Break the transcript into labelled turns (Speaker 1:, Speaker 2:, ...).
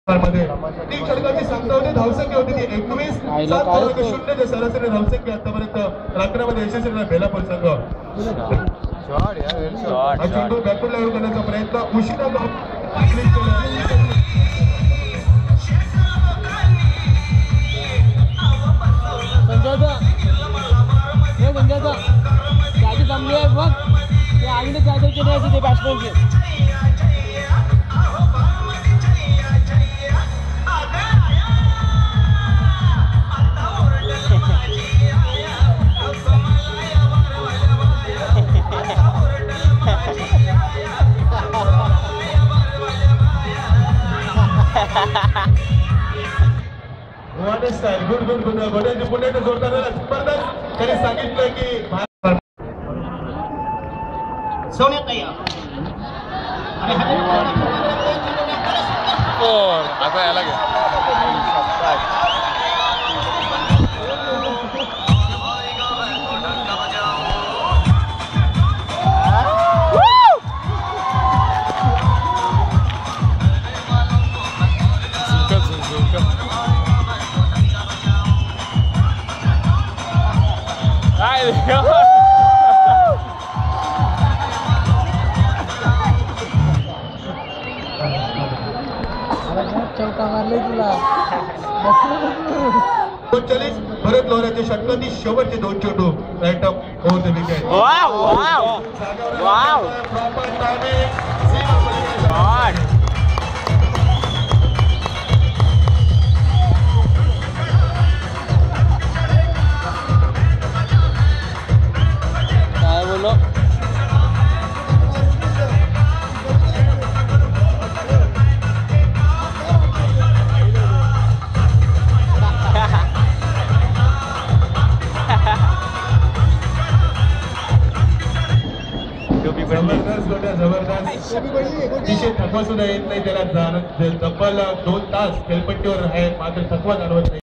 Speaker 1: मध्ये ती षटकाची संख्या होती, धावसंख्या होती ती 21.7 जे सरासरी धावसंख्या आतापर्यंत राखण्यामध्ये यशस्वी बेलापूर संघ चेंडू बॅकवर्ड लाईव्ह करण्याचा प्रयत्न उशिरा गुड घोड्याची पुण्याने जोरदार स्पर्धा त्यांनी सांगितलं की
Speaker 2: आता याला
Speaker 3: चौका मारले तुला
Speaker 1: भरत लोहऱ्याचे षटकाची शेवटचे 2 चेंडू right up over the wicket.
Speaker 3: काय बोलो
Speaker 1: जबरदस्त विषय थकवा सुद्धा येत नाही त्याला. तब्बल 2 तास खेळपट्टीवर आहे मात्र थकवा जाणवत नाही.